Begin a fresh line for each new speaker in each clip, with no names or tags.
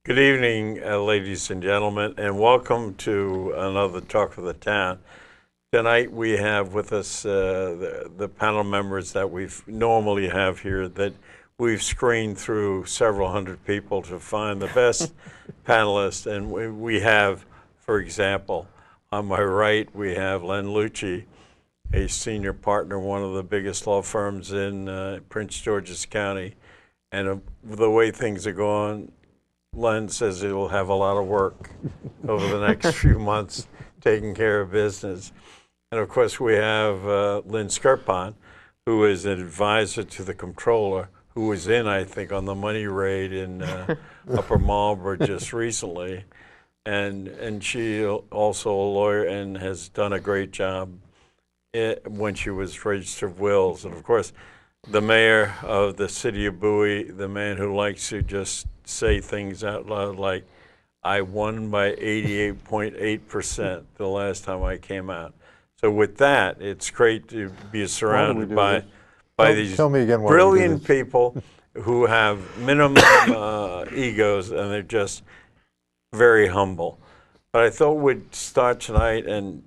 Good evening, ladies and gentlemen, and welcome to another Talk of the Town. Tonight we have with us the panel members that we normally have here that we've screened through several hundred people to find the best panelists. And we have, for example, on my right, we have Len Lucci, a senior partner, one of the biggest law firms in Prince George's County. And the way things are going, Len says he will have a lot of work over the next few months taking care of business. And of course, we have Lynn Skirpon, who is an advisor to the comptroller, who was in, I think, on the money raid in Upper Marlboro just recently. And she also a lawyer and has done a great job when she was registered of wills. And of course, the mayor of the city of Bowie, the man who likes to just say things out loud like, I won by 88.8% the last time I came out. So with that, it's great to be surrounded by these brilliant people who have minimum egos, and they're just very humble. But I thought we'd start tonight, and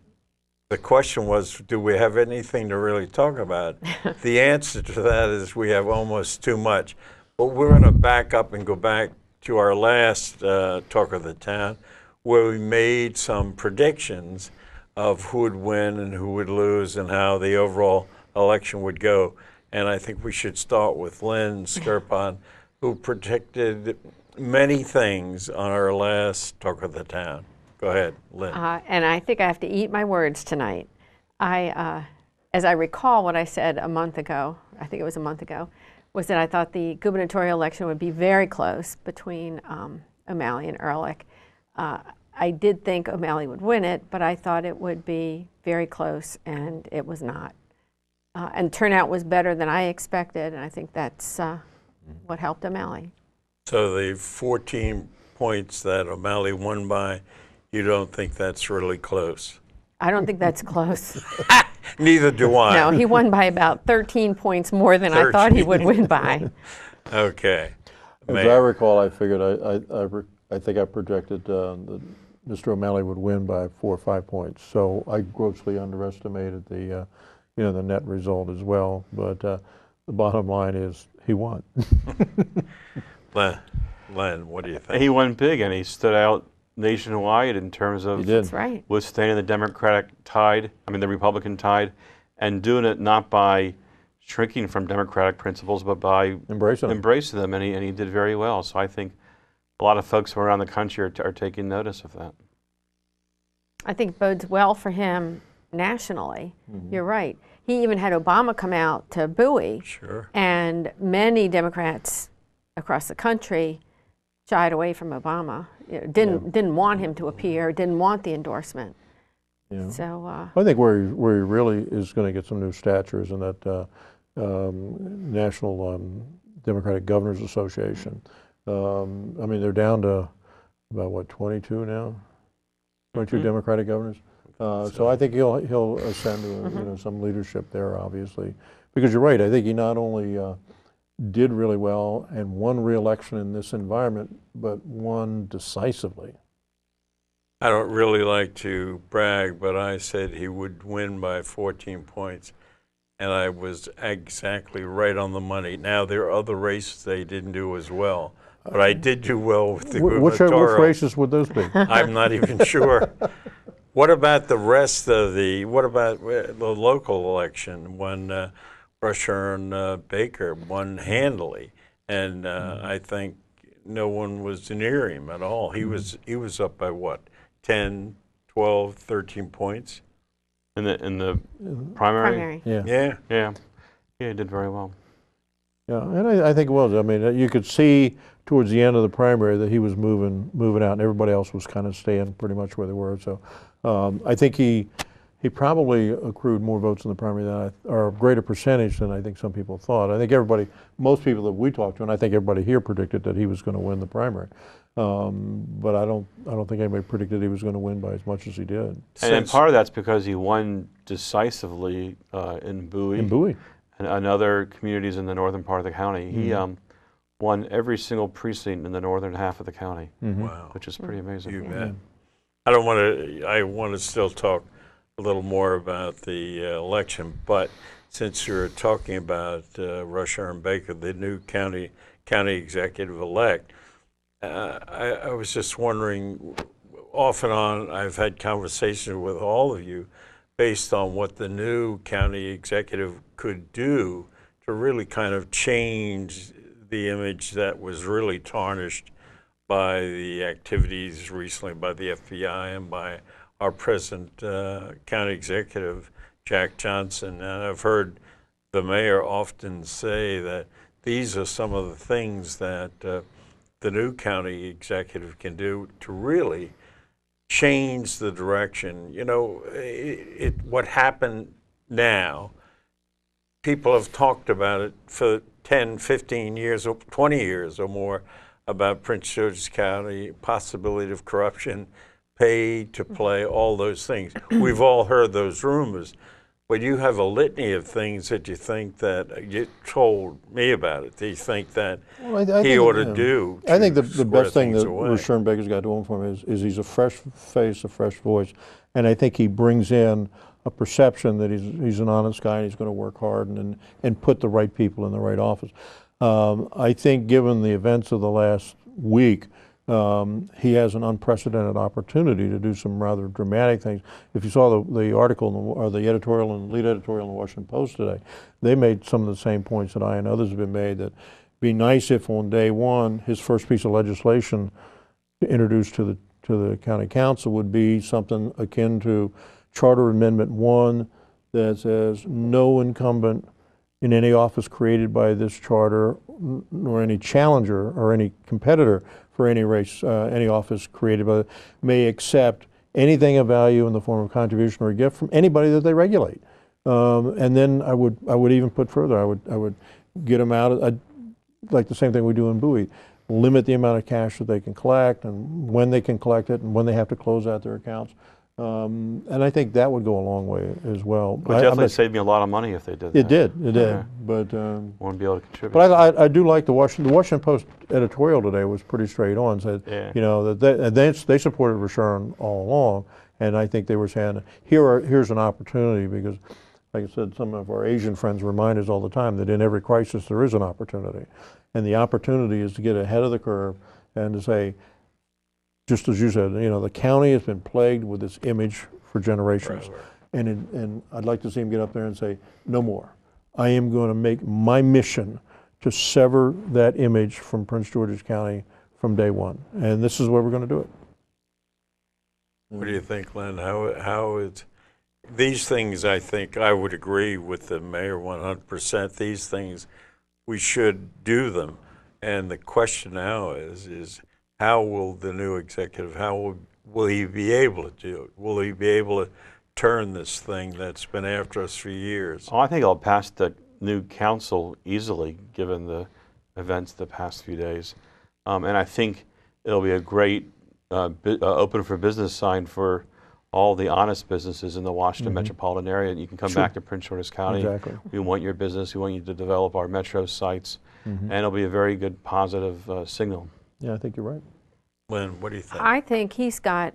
the question was, do we have anything to really talk about? The answer to that is we have almost too much. But we're going to back up and go back to our last Talk of the Town, where we made some predictions of who would win and who would lose and how the overall election would go. And I think we should start with Lynn Skirpon, who predicted many things on our last Talk of the Town. Go ahead, Lynn.
And I think I have to eat my words tonight. As I recall what I said a month ago, I think it was a month ago, was that I thought the gubernatorial election would be very close between O'Malley and Ehrlich. I did think O'Malley would win it, but I thought it would be very close, and it was not. And turnout was better than I expected, and I think that's what helped O'Malley.
So the 14 points that O'Malley won by, you don't think that's really close?
I don't think that's close.
Neither do I.
No, he won by about 13 points more than I thought he would win by.
Okay.
As I recall, I figured I think I projected that Mr. O'Malley would win by 4 or 5 points. So I grossly underestimated the the net result as well. But the bottom line is he won.
Len, what do you think?
He won big, and he stood out nationwide in terms of
That's right.
withstanding the the Republican tide, and doing it not by shrinking from Democratic principles, but by
Embracing
them, and he did very well. So I think a lot of folks from around the country are taking notice of that.
I think bodes well for him nationally. You're right. He even had Obama come out to Bowie.
Sure.
And many Democrats across the country shied away from Obama. Didn't want him to appear, didn't want the endorsement.
Yeah.
So
I think where he really is going to get some new stature is in that National Democratic Governors Association. They're down to about 22 now, 22 Democratic governors. So I think he'll ascend to some leadership there, obviously, because you're right. I think he not only did really well and won re-election in this environment, but won decisively.
I don't really like to brag, but I said he would win by 14 points, and I was exactly right on the money. Now, there are other races they didn't do as well, but I did do well with the gubernatorial.
Which races would those be?
I'm not even sure. What about the rest of what about the local election when Rusher and Baker won handily, and I think no one was near him at all. He was up by what, 10, 12, 13 points
In the primary?
Yeah.
Yeah, he did very well.
Yeah, and I think it was. I mean, you could see towards the end of the primary that he was moving out, and everybody else was kind of staying pretty much where they were. So I think he probably accrued more votes in the primary or a greater percentage than I think some people thought. I think most people that we talked to, and I think everybody here predicted that he was going to win the primary. But I don't think anybody predicted he was going to win by as much as he did.
And part of that's because he won decisively in Bowie.
In Bowie.
And other communities in the northern part of the county. He won every single precinct in the northern half of the county,
Wow.
which is pretty amazing.
You bet. I want to still talk a little more about the election, but since you're talking about Rush Baker, the new county executive-elect, I was just wondering, off and on, I've had conversations with all of you based on what the new county executive could do to really kind of change the image that was really tarnished by the activities recently by the FBI and by our present county executive, Jack Johnson. And I've heard the mayor often say that these are some of the things that the new county executive can do to really change the direction. You know, what happened now, people have talked about it for 10, 15 years, or 20 years or more, about Prince George's County, possibility of corruption, pay to play, all those things. We've all heard those rumors, but you have a litany of things that you think that you told me about it. Do you think that he ought to do?
I think the
square
best thing
things
that
away?
Rushern Baker's got going for him is he's a fresh face, a fresh voice, and I think he brings in a perception that he's an honest guy and he's going to work hard and put the right people in the right office. I think given the events of the last week, he has an unprecedented opportunity to do some rather dramatic things. If you saw the article or the editorial and lead editorial in the Washington Post today, they made some of the same points that I and others have been made, that it'd be nice if on day one his first piece of legislation introduced to the county council would be something akin to Charter Amendment 1 that says no incumbent in any office created by this charter, nor any challenger or any competitor for any race, any office created by, may accept anything of value in the form of contribution or gift from anybody that they regulate. And then I would even put further, I would get them out, I'd, like the same thing we do in Bowie, limit the amount of cash that they can collect and when they can collect it and when they have to close out their accounts. And I think that would go a long way as well.
Would definitely save me a lot of money if they did that.
It did,
Yeah.
but
Wouldn't be able to contribute.
but I do like the Washington Post editorial today was pretty straight on. Said
Yeah.
you know that they supported Rushern all along, and I think they were saying here's an opportunity because, like I said, some of our Asian friends remind us all the time that in every crisis there is an opportunity, and the opportunity is to get ahead of the curve and to say, just as you said, you know, the county has been plagued with this image for generations.
Right.
And I'd like to see him get up there and say, no more. I am going to make my mission to sever that image from Prince George's County from day one. And this is where we're going to do it.
What do you think, Len? How is these things? I think I would agree with the mayor 100%. These things, we should do them. And the question now is how will the new executive, how will he be able to do it? Will he be able to turn this thing that's been after us for years?
Oh, I think I'll pass the new council easily, given the events the past few days. And I think it'll be a great open for business sign for all the honest businesses in the Washington metropolitan area. You can come back to Prince George's County.
Exactly.
We want your business. We want you to develop our metro sites. And it'll be a very good positive signal.
Yeah, I think you're right.
Len, what do you think?
I think he's got,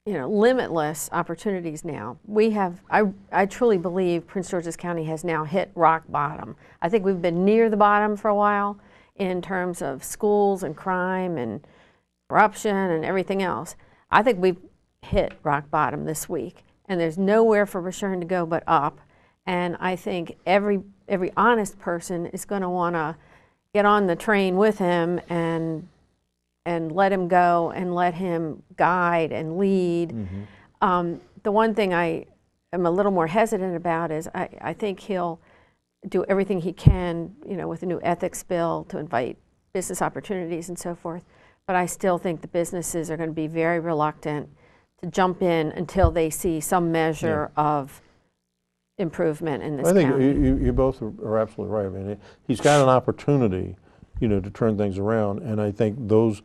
you know, limitless opportunities now. We have, I truly believe Prince George's County has now hit rock bottom. I think we've been near the bottom for a while in terms of schools and crime and corruption and everything else. I think we've hit rock bottom this week, and there's nowhere for Rushern to go but up. And I think every honest person is going to want to get on the train with him and let him go and let him guide and lead. The one thing I am a little more hesitant about is I think he'll do everything he can, you know, with a new ethics bill to invite business opportunities and so forth. But I still think the businesses are going to be very reluctant to jump in until they see some measure of improvement in this
I think
county.
you both are absolutely right. I mean, he's got an opportunity, you know, to turn things around, and I think those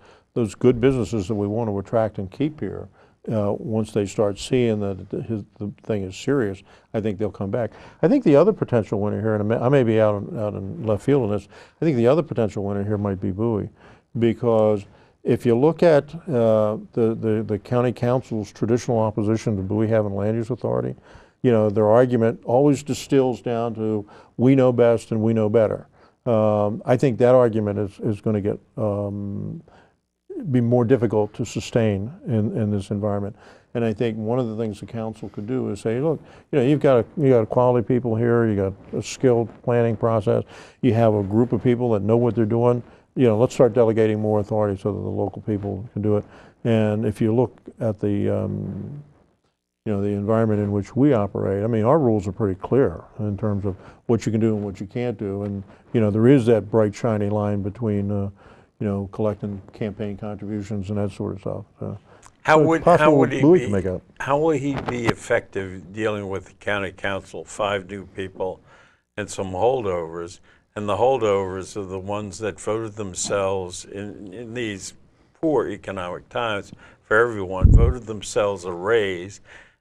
good businesses that we want to attract and keep here, once they start seeing that the thing is serious, I think they'll come back. I think the other potential winner here, and I may be out in left field on this, I think the other potential winner here might be Bowie, because if you look at the county council's traditional opposition to Bowie having land use authority, their argument always distills down to we know best and we know better. I think that argument is going to get be more difficult to sustain in this environment. And I think one of the things the council could do is say, look, you've got quality people here, you got a skilled planning process, you have a group of people that know what they're doing. Let's start delegating more authority so that the local people can do it. And if you look at the the environment in which we operate, I mean, our rules are pretty clear in terms of what you can do and what you can't do. And there is that bright, shiny line between collecting campaign contributions and that sort of stuff.
How
So
would
it's possible
how would
Bowie
he
can make
be?
up.
How will he be effective dealing with the county council, 5 new people, and some holdovers? And the holdovers are the ones that voted themselves in these poor economic times for everyone, voted themselves a raise.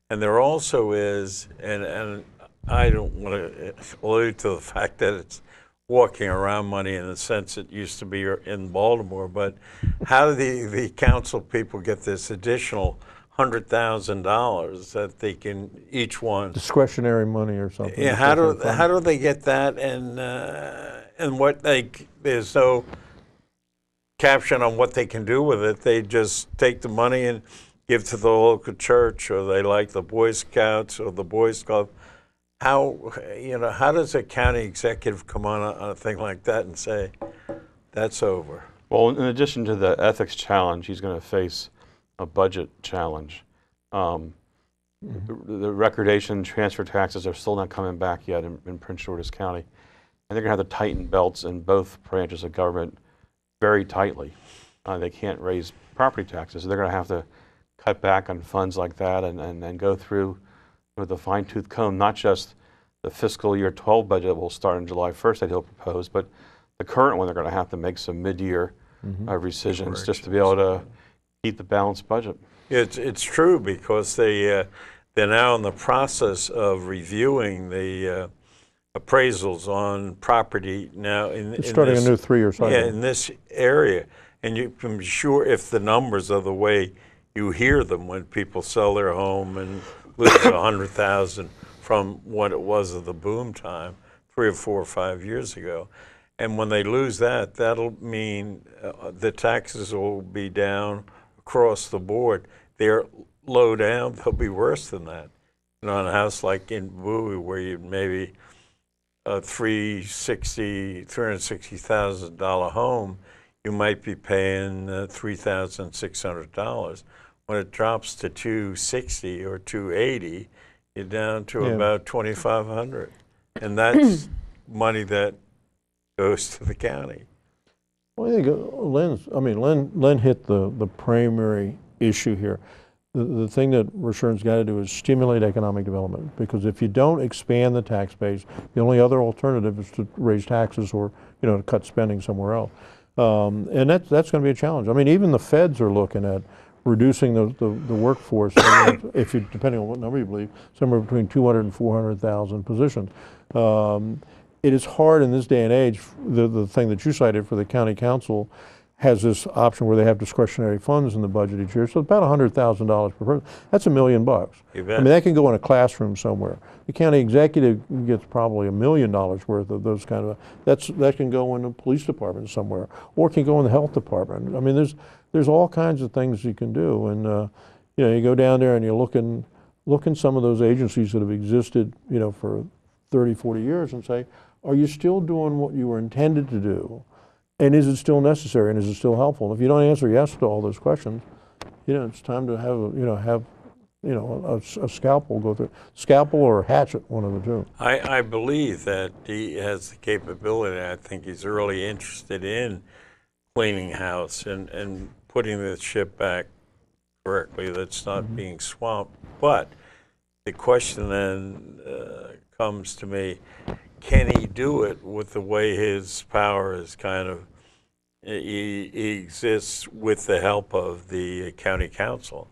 And there also is, and I don't want to allude to the fact that it's walking around money in the sense it used to be in Baltimore, but how do the council people get this additional $100,000 that they can each one?
Discretionary money or something.
Yeah, how do they get that? And what there's no caption on what they can do with it. They just take the money and give to the local church, or they like the Boy Scouts or the Boys Club. How does a county executive come on a thing like that and say that's over?
Well, in addition to the ethics challenge, he's going to face a budget challenge. The recordation transfer taxes are still not coming back yet in Prince George's County. And they're going to have to tighten belts in both branches of government very tightly. They can't raise property taxes. So they're going to have to cut back on funds like that and go through with a fine-tooth comb, not just the fiscal year 12 budget that will start on July 1st that he'll propose, but the current one. They're going to have to make some mid-year rescissions just to be able to keep the balanced budget.
It's true, because they're now in the process of reviewing the appraisals on property now
It's starting a new 3-year cycle.
Yeah, in this area, and you can be sure if the numbers are the way you hear them when people sell their home and lose $100,000 from what it was at the boom time 3 or 4 or 5 years ago, and when they lose that, that'll mean the taxes will be down across the board. They're low down; they'll be worse than that. On a house like in Bowie, where you maybe a $360,000 home, you might be paying $3,600. When it drops to $260,000 or $280,000, you're down to about $2,500, and that's money that goes to the county.
Well, I think Len hit the primary issue here. The thing that Reassurance's got to do is stimulate economic development, because if you don't expand the tax base, the only other alternative is to raise taxes or to cut spending somewhere else, and that's going to be a challenge. I mean, even the feds are looking at reducing the workforce, if you, depending on what number you believe, somewhere between 200 and 400,000 positions. It is hard in this day and age. The thing that you cited for the county council has this option where they have discretionary funds in the budget each year. So about $100,000 per person. That's $1 million.
You bet.
I mean, that can go in a classroom somewhere. The county executive gets probably $1 million worth of those kind of. That can go in the police department somewhere, or it can go in the health department. I mean, there's all kinds of things you can do, and you go down there and you look in some of those agencies that have existed, for 30, 40 years, and say, are you still doing what you were intended to do? And is it still necessary, and is it still helpful? And if you don't answer yes to all those questions, it's time to have a scalpel go through. Scalpel or hatchet, one of the two.
I believe that he has the capability. I think he's really interested in cleaning house and putting the ship back correctly that's not being swamped. But the question then comes to me, can he do it with the way his power is kind of, he exists with the help of the county council?